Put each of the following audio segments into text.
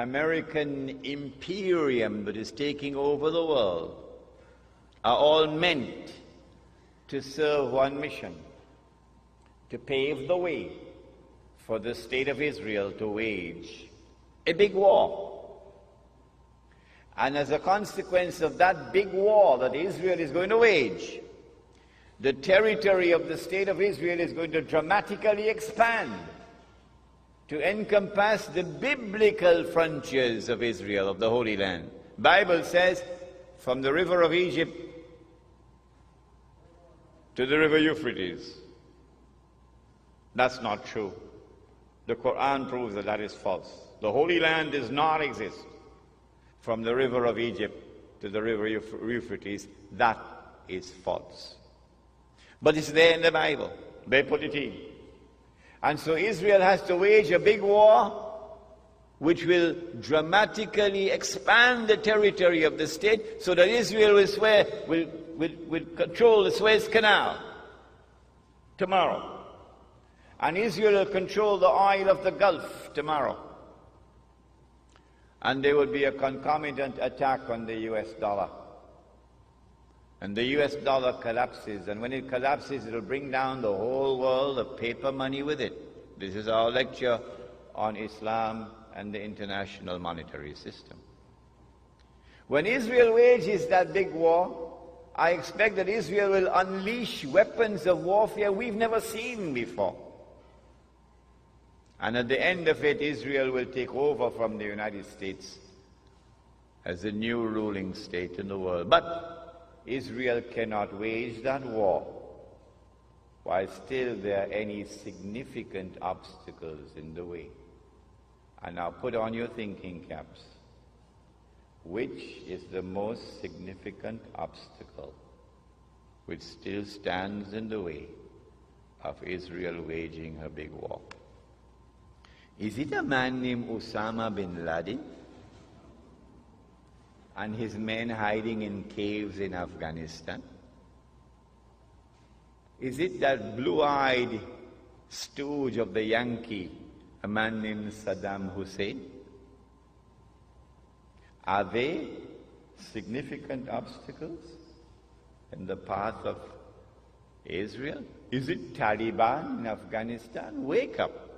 American imperium that is taking over the world are all meant to serve one mission: to pave the way for the state of Israel to wage a big war. And as a consequence of that big war that Israel is going to wage, the territory of the state of Israel is going to dramatically expand to encompass the biblical frontiers of Israel, of the Holy Land. Bible says, from the river of Egypt to the river Euphrates. That's not true. The Quran proves that that is false. The Holy Land does not exist from the river of Egypt to the river Euphrates. That is false. But it's there in the Bible. They put it in. And so Israel has to wage a big war which will dramatically expand the territory of the state so that Israel will control the Suez Canal tomorrow. And Israel will control the oil of the Gulf tomorrow. And there will be a concomitant attack on the US dollar. And the US dollar collapses, and when it collapses, it will bring down the whole world of paper money with it. This is our lecture on Islam and the international monetary system. When Israel wages that big war, I expect that Israel will unleash weapons of warfare we've never seen before. And at the end of it, Israel will take over from the United States as the new ruling state in the world. But Israel cannot wage that war while still there are any significant obstacles in the way. And now put on your thinking caps. Which is the most significant obstacle which still stands in the way of Israel waging her big war? Is it a man named Osama bin Laden and his men hiding in caves in Afghanistan? Is it that blue-eyed stooge of the Yankee, a man named Saddam Hussein? Are they significant obstacles in the path of Israel? Is it Taliban in Afghanistan? Wake up.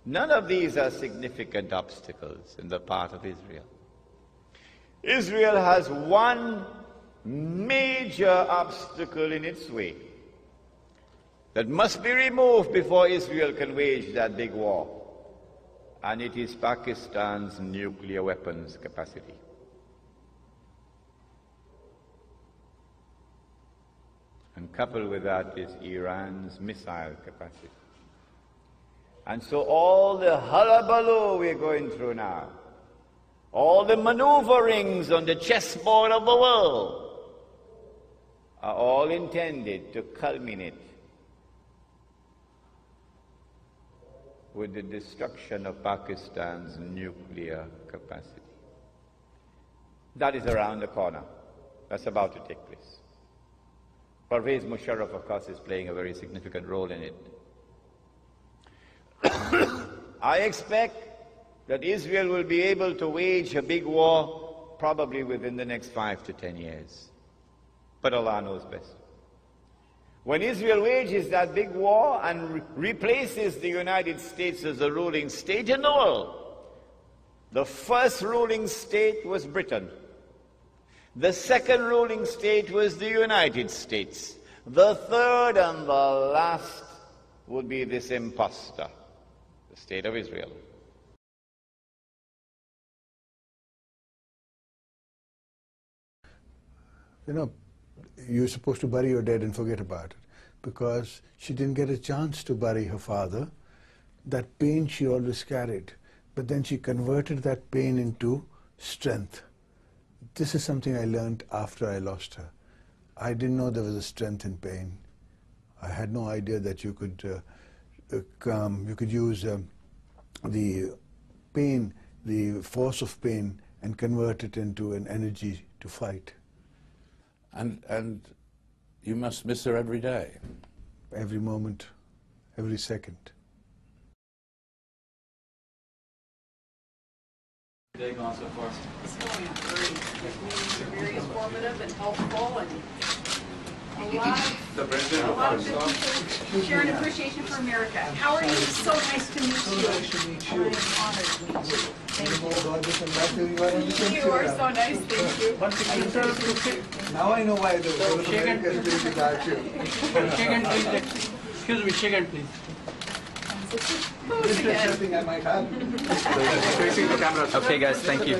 None of these are significant obstacles in the path of Israel. Israel has one major obstacle in its way that must be removed before Israel can wage that big war, and it is Pakistan's nuclear weapons capacity. And coupled with that is Iran's missile capacity. And so all the hullabaloo we're going through now, all the maneuverings on the chessboard of the world, are all intended to culminate with the destruction of Pakistan's nuclear capacity. That is around the corner. That's about to take place. Pervez Musharraf, of course, is playing a very significant role in it. I expect that Israel will be able to wage a big war probably within the next 5 to 10 years. But Allah knows best. When Israel wages that big war and replaces the United States as the ruling state in the world, the first ruling state was Britain. The second ruling state was the United States. The third and the last would be this imposter, the state of Israel. You know, you're supposed to bury your dead and forget about it, because she didn't get a chance to bury her father. That pain she always carried, but then she converted that pain into strength. This is something I learned after I lost her. I didn't know there was a strength in pain. I had no idea that you could use the pain, the force of pain, and convert it into an energy to fight. And you must miss her every day. Every moment, every second. Day gone so far? It's going great. Very informative and helpful, and a lot of good people sharing appreciation for America. How are you? So nice to meet you. Nice to meet you. I'm honored to meet you. Thank you. You You are so nice. Thank you. Now I know why the America is doing without you. Shake hand, please. Excuse me, shake hand, please. Who's again? Something I might have. Okay, guys, thank you.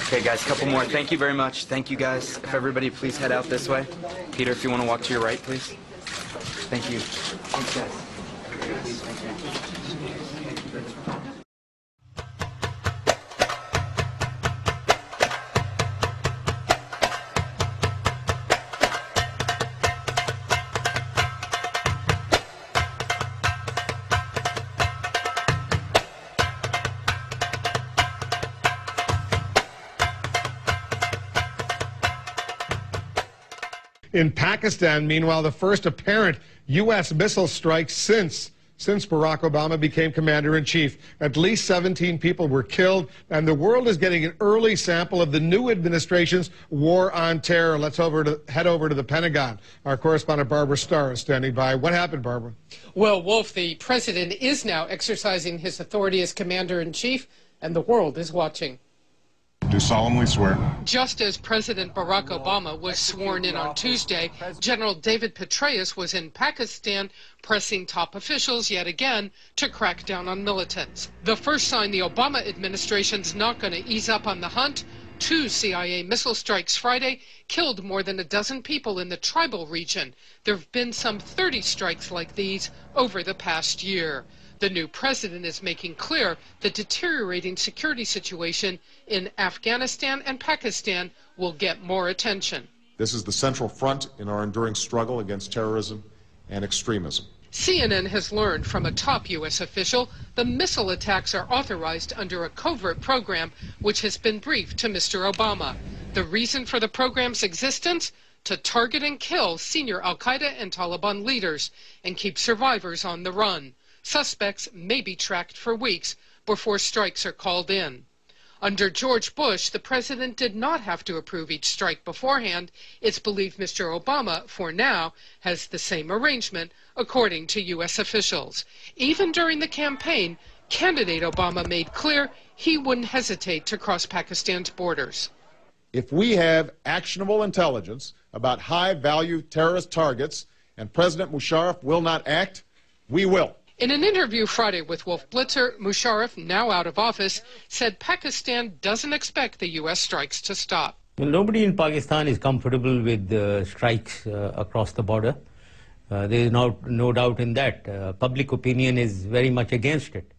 Okay, guys, a couple more. Thank you very much. Thank you, guys. If everybody please head out this way. Peter, if you want to walk to your right, please. Thank you. Thanks, guys. In Pakistan, meanwhile, the first apparent U.S. missile strike since Barack Obama became commander-in-chief. At least 17 people were killed, and the world is getting an early sample of the new administration's war on terror. Let's head over to the Pentagon. Our correspondent Barbara Starr is standing by. What happened, Barbara? Well, Wolf, the president is now exercising his authority as commander-in-chief, and the world is watching. Do solemnly swear. Just as President Barack Obama was sworn in on Tuesday, General David Petraeus was in Pakistan pressing top officials yet again to crack down on militants. The first sign the Obama administration's not going to ease up on the hunt. 2 CIA missile strikes Friday killed more than a dozen people in the tribal region. There have been some 30 strikes like these over the past year. The new president is making clear the deteriorating security situation in Afghanistan and Pakistan will get more attention. This is the central front in our enduring struggle against terrorism and extremism. CNN has learned from a top U.S. official the missile attacks are authorized under a covert program which has been briefed to Mr. Obama. The reason for the program's existence? To target and kill senior al-Qaeda and Taliban leaders and keep survivors on the run. Suspects may be tracked for weeks before strikes are called in. Under George Bush, the president did not have to approve each strike beforehand. It's believed Mr. Obama, for now, has the same arrangement, according to U.S. officials. Even during the campaign, candidate Obama made clear he wouldn't hesitate to cross Pakistan's borders. If we have actionable intelligence about high-value terrorist targets and President Musharraf will not act, we will. In an interview Friday with Wolf Blitzer, Musharraf, now out of office, said Pakistan doesn't expect the U.S. strikes to stop. Well, nobody in Pakistan is comfortable with strikes across the border. There is no doubt in that. Public opinion is very much against it.